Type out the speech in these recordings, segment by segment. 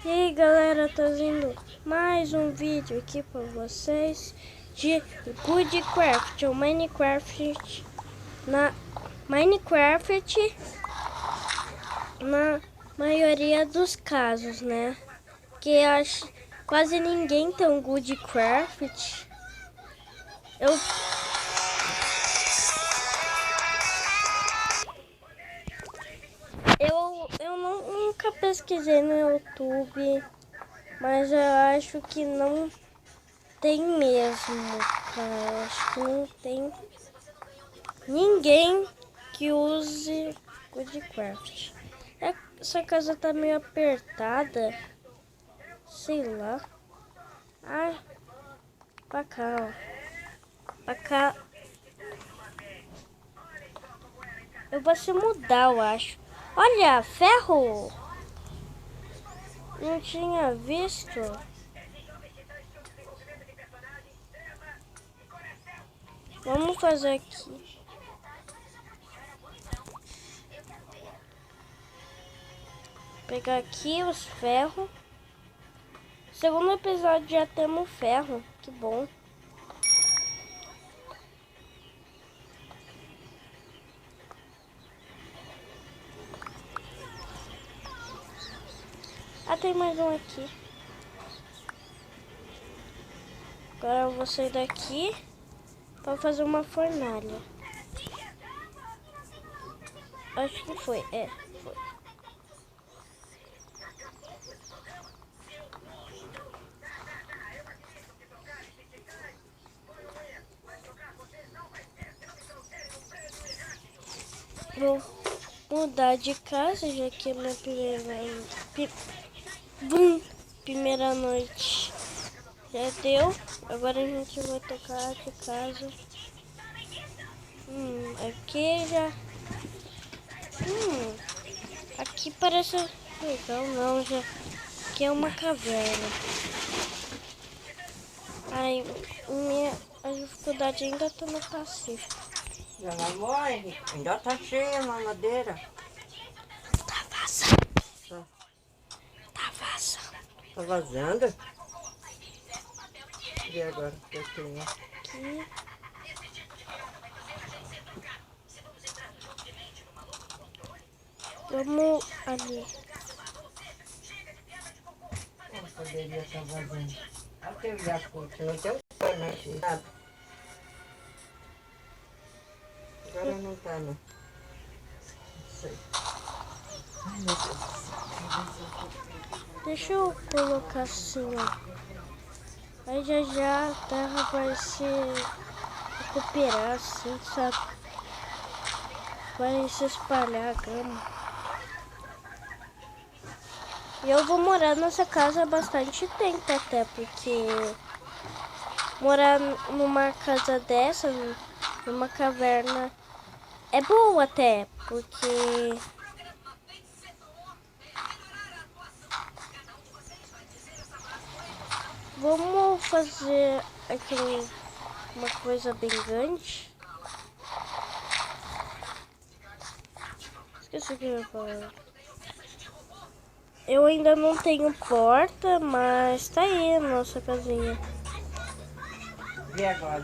E aí galera, trazendo mais um vídeo aqui para vocês de Goodcraft, ou Minecraft na maioria dos casos, né? Que acho quase ninguém tem um Goodcraft. Eu nunca pesquisei no YouTube, mas eu acho que não tem mesmo, cara. Eu acho que não tem ninguém que use Goodcraft. Essa casa tá meio apertada, sei lá. Ah, pra cá, ó. Pra cá. Eu vou se mudar, eu acho. Olha, ferro! Não tinha visto. Vamos fazer aqui. Pegar aqui os ferros. Segundo episódio já temos ferro. Que bom. Ah, tem mais um aqui. Agora eu vou sair daqui para fazer uma fornalha. Acho que foi. É, foi. Vou mudar de casa, já que é minha primeira noite já deu. Agora a gente vai tocar de casa. Aqui já. Aqui parece legal, não, já. Aqui é uma caverna. Ai, a dificuldade ainda tá no Pacífico. Dona Mãe, ainda tá cheia a madeira. Tá vazando. Tá vazando. Tá vazando? E agora? Aqui. Vamos ali. Não poderia estar vazando. Aqui eu já curto, não tem um pano aqui. Nada. Agora não tá, não. Não sei. Ai, meu Deus. Deixa eu colocar assim, ó. Aí já a terra vai se recuperar, assim, sabe? Vai se espalhar a grama. E eu vou morar nessa casa há bastante tempo até, porque morar numa casa dessa, numa caverna, é boa até, porque vamos fazer aqui uma coisa bem grande. Esqueci o que eu ia falar. Eu ainda não tenho porta, mas tá aí a nossa casinha. E agora?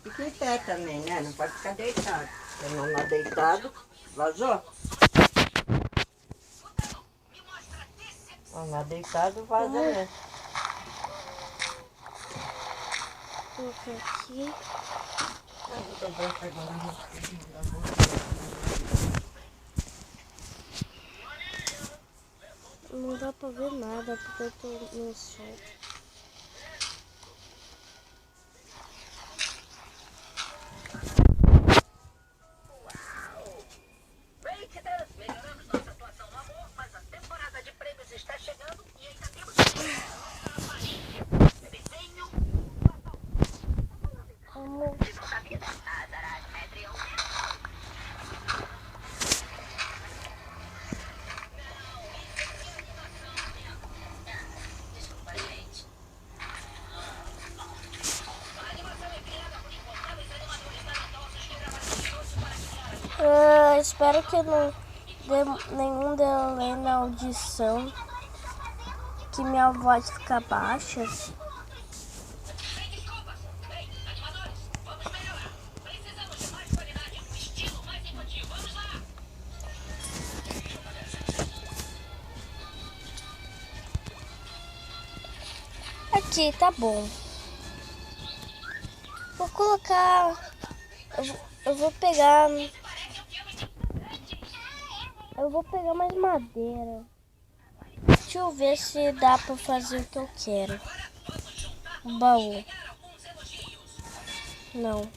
Fica em pé também, né? Não pode ficar deitado. Se não tá deitado, vazou? Não deitado, vaza mesmo. Vou colocar aqui. Não dá pra ver nada porque eu tô no sol. Espero que não nenhum delay na audição, que minha voz fica baixa. Aqui, tá bom. Vou colocar... Eu vou pegar mais madeira. Deixa eu ver se dá pra fazer o que eu quero. Um baú. Não.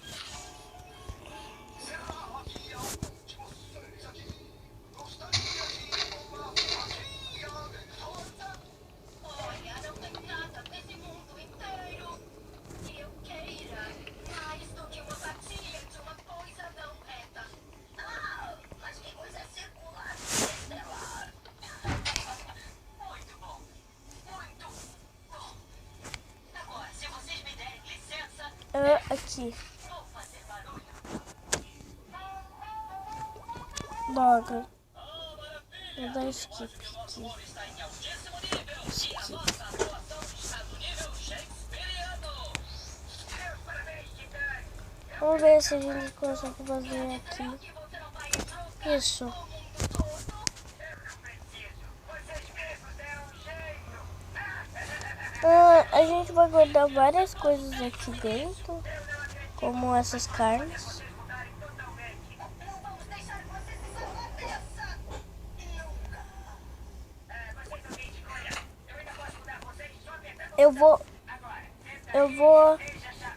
Aqui. Logo. Vou dar skip aqui. Skip. Vamos ver se a gente consegue fazer aqui. Isso. A gente vai guardar várias coisas aqui dentro, como essas carnes. Eu vou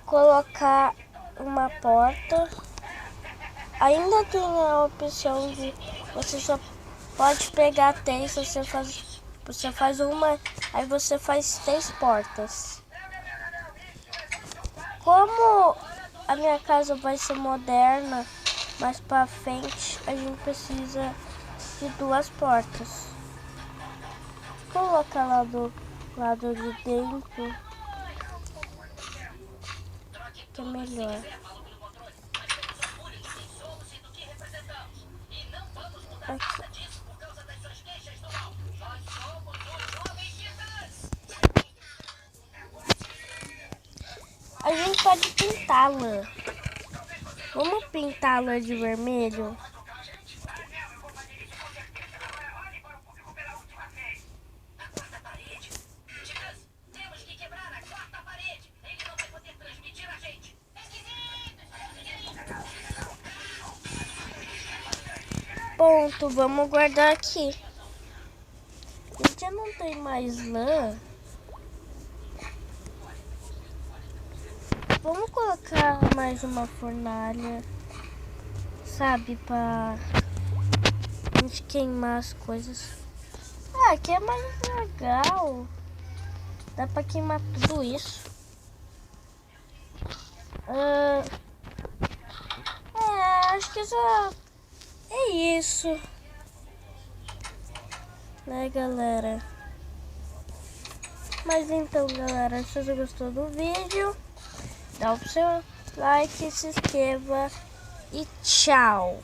colocar uma porta. Ainda tem a opção de você só pode pegar 3, você faz uma, aí você faz 3 portas. Como a minha casa vai ser moderna, mais pra frente a gente precisa de 2 portas. Vou colocar lá do lado de dentro, que é melhor. Aqui. A gente pode pintá-la. Vamos pintá-la de vermelho? Ponto, vamos guardar aqui. Já não tem mais lã. Vamos colocar mais uma fornalha, sabe, pra gente queimar as coisas. Ah, aqui é mais legal. Dá pra queimar tudo isso. Acho que já é isso, né, galera? Mas então, galera, se você gostou do vídeo, dá o seu like, se inscreva e tchau!